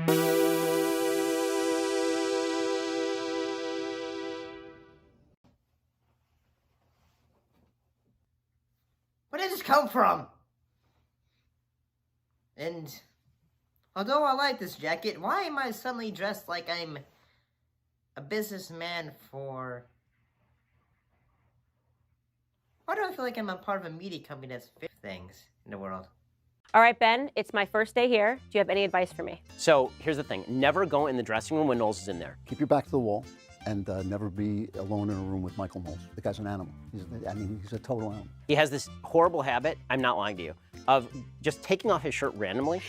Where did this come from? And although I like this jacket, why am I suddenly dressed like I'm a businessman for... Why do I feel like I'm a part of a media company that's fixing things in the world? All right, Ben, it's my first day here. Do you have any advice for me? So here's the thing. Never go in the dressing room when Knowles is in there. Keep your back to the wall and never be alone in a room with Michael Knowles. The guy's an animal. He's a total animal. He has this horrible habit, I'm not lying to you, of just taking off his shirt randomly,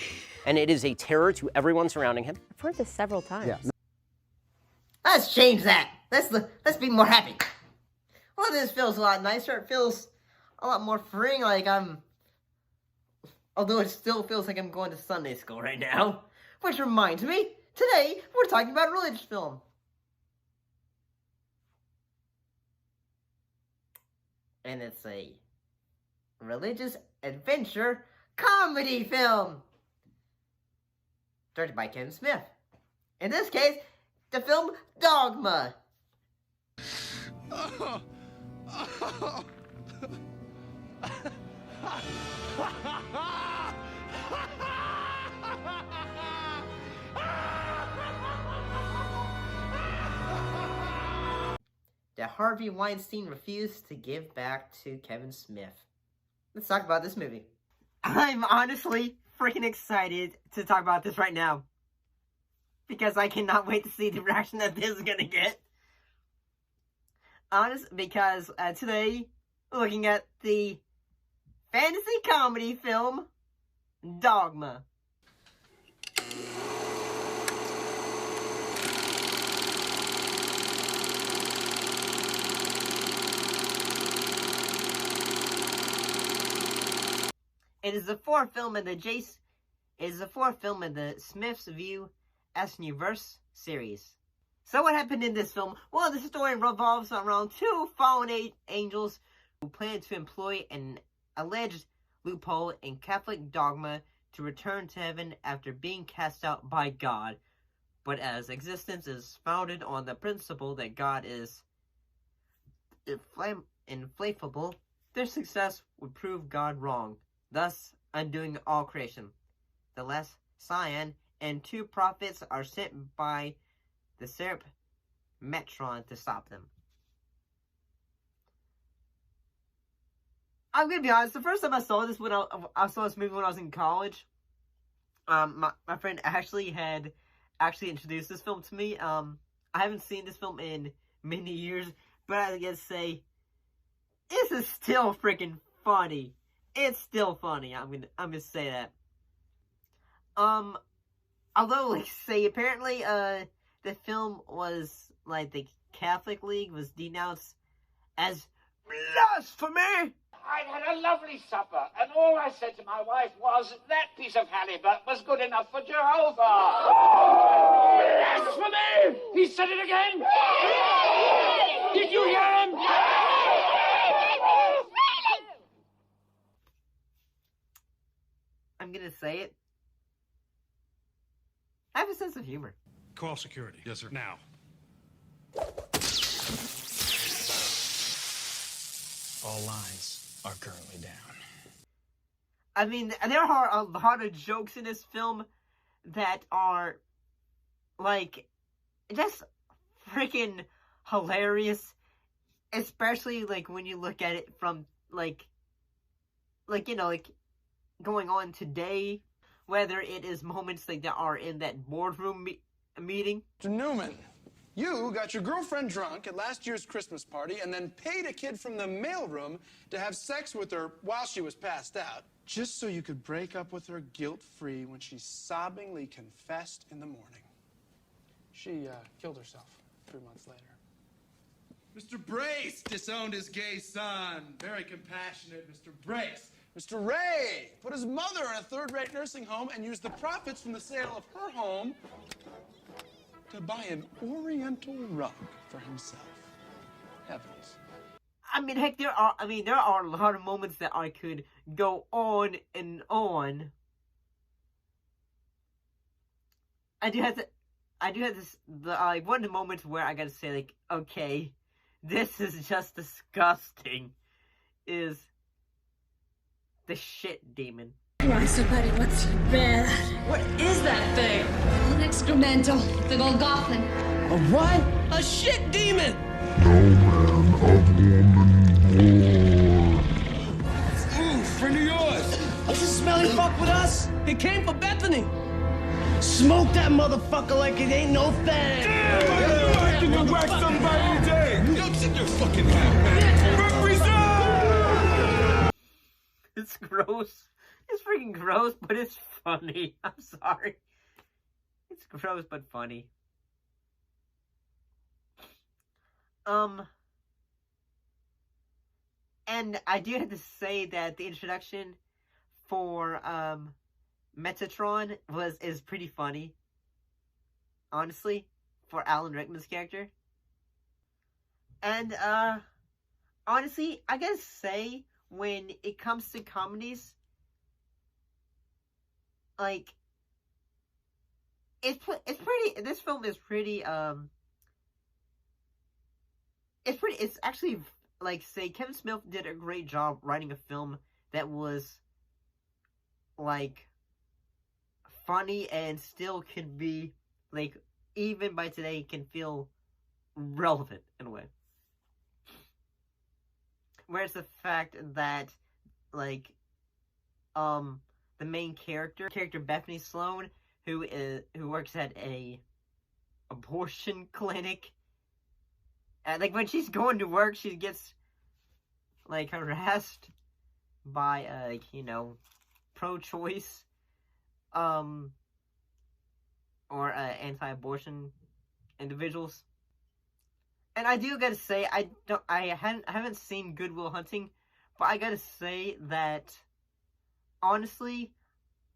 and it is a terror to everyone surrounding him. I've heard this several times. Yeah. Let's change that. Let's be more happy. Well, this feels a lot nicer. It feels a lot more freeing, like I'm... Although it still feels like I'm going to Sunday school right now. Which reminds me, today we're talking about a religious film. And it's a religious adventure comedy film. Directed by Kevin Smith. In this case, the film Dogma. Oh. Oh. That Harvey Weinstein refused to give back to Kevin Smith. Let's talk about this movie. I'm honestly freaking excited to talk about this right now. Because I cannot wait to see the reaction that this is gonna get. Because today, we're looking at the fantasy comedy film, Dogma. It is the fourth film in the Smith's View S-Universe series. So what happened in this film? Well, the story revolves around two fallen angels who plan to employ an alleged loophole in Catholic dogma to return to heaven after being cast out by God. But as existence is founded on the principle that God is inflammable, their success would prove God wrong, thus undoing all creation. The last Cyan and two prophets are sent by the Serp Metron to stop them. I'm gonna be honest, the first time I saw this I saw this movie when I was in college. My friend Ashley had actually introduced this film to me. I haven't seen this film in many years, but I gotta say, this is still freaking funny. It's still funny. I'm gonna say that. Although, like, say, apparently, the film was, like, the Catholic League was denounced as blasphemy! I'd had a lovely supper, and all I said to my wife was, that piece of halibut was good enough for Jehovah. Blasphemy! He said it again! Did you hear him? I'm gonna say it. I have a sense of humor. Call security. Yes, sir. Now. All lines are currently down. I mean, there are a lot of jokes in this film that are, like, just freaking hilarious. Especially, like, when you look at it from, like, you know, like, going on today. Whether it is moments like that are in that boardroom meeting. Mr. Newman, you got your girlfriend drunk at last year's Christmas party and then paid a kid from the mailroom to have sex with her while she was passed out, just so you could break up with her guilt-free when she sobbingly confessed in the morning. She killed herself 3 months later. Mr. Brace disowned his gay son. Very compassionate, Mr. Brace. Mr. Ray put his mother in a third-rate nursing home and used the profits from the sale of her home to buy an oriental rug for himself. Heavens. I mean, heck, there are a lot of moments that I could go on and on. I do have this, one of the moments where I gotta say, like, okay, this is just disgusting, is the shit demon. Come on, somebody, what's bad? What is that thing? An excremental, the Golgothan. A what? A shit demon! Ooh, friend of yours! Is this smelly fuck with us? It came from Bethany. Smoke that motherfucker like it ain't no thing. Damn, you acting to whack somebody today! Yo, tip your fucking hat, man! Represent! It's gross. It's freaking gross, but it's funny. I'm sorry. It's gross, but funny. And I do have to say that the introduction for, Metatron is pretty funny. Honestly, for Alan Rickman's character. And, honestly, I gotta say, when it comes to comedies, like, this film is pretty, it's actually, like, say, Kevin Smith did a great job writing a film that was, like, funny and still can be, like, even by today, can feel relevant in a way. Whereas the fact that, like, the main character Bethany Sloan, who works at a abortion clinic, and, like, when she's going to work, she gets, like, harassed by, like, you know, pro-choice, or, anti-abortion individuals. And I do gotta say, I haven't seen Good Will Hunting, but I gotta say that, honestly,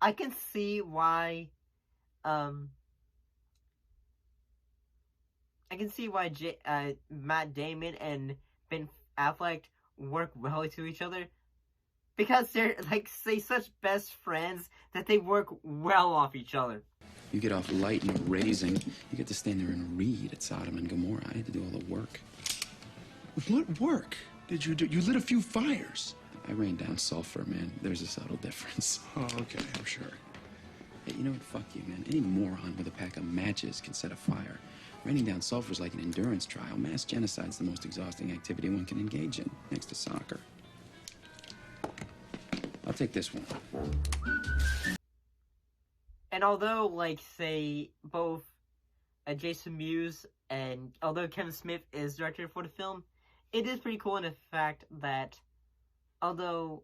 I can see why, Matt Damon and Ben Affleck work well to each other. Because they're, like, say, such best friends that they work well off each other. You get off light and raising. You get to stand there and read at Sodom and Gomorrah. I had to do all the work. What work did you do? You lit a few fires. I rained down sulfur, man. There's a subtle difference. Oh, okay, I'm sure. Hey, you know what? Fuck you, man. Any moron with a pack of matches can set a fire. Raining down sulfur is like an endurance trial. Mass genocide's the most exhausting activity one can engage in, next to soccer. I'll take this one. And although, like, say, both Jason Mewes and although Kevin Smith is director for the film, it is pretty cool in the fact that although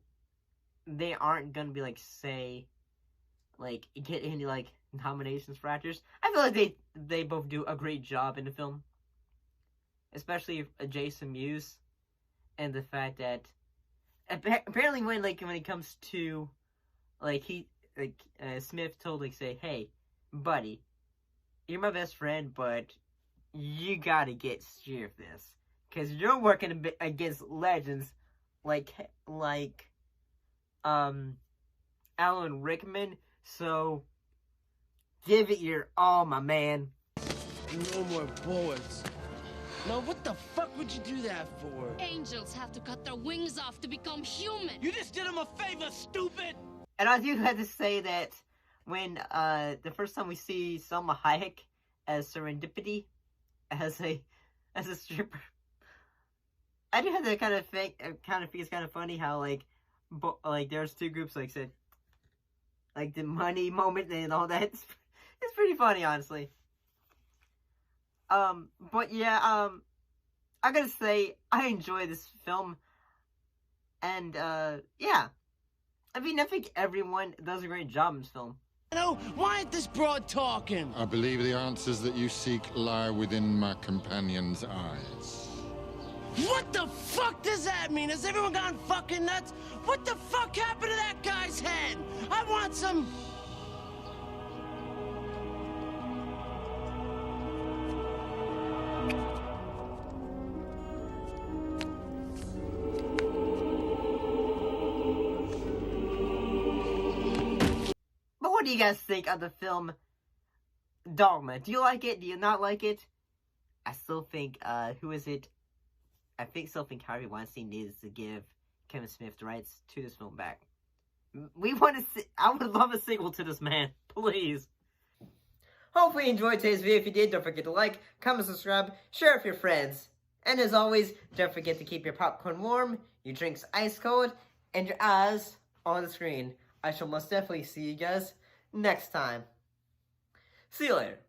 they aren't gonna be, like, say, like, get any, like, nominations for actors, I feel like they both do a great job in the film. Especially Jason Mewes, and the fact that apparently when it comes to, like, Smith told, like, say, hey, buddy, you're my best friend, but you gotta get serious with this. Because you're working against legends like Alan Rickman, so give it your all, my man. No more bullets. No, what the fuck would you do that for? Angels have to cut their wings off to become human. You just did him a favor, stupid! And I do have to say that when the first time we see Selma Hayek as Serendipity, as a stripper, I do have to kind of think it's kind of funny how like there's two groups, like said, like the money moment and all that. It's pretty funny, honestly. But yeah, I gotta say I enjoy this film, and yeah. I mean, I think everyone does a great job in this film. You know, why ain't this broad talking? I believe the answers that you seek lie within my companion's eyes. What the fuck does that mean? Has everyone gone fucking nuts? What the fuck happened to that guy's head? I want some... But what do you guys think of the film Dogma. Do you like it? Do you not like it? I still think, who is it? I still think Harvey Weinstein needs to give Kevin Smith the rights to this film back. I would love a sequel to this, man. Please. Hopefully you enjoyed today's video. If you did, don't forget to like, comment, subscribe, share with your friends. And as always, don't forget to keep your popcorn warm, your drinks ice cold, and your eyes on the screen. I shall most definitely see you guys next time. See you later.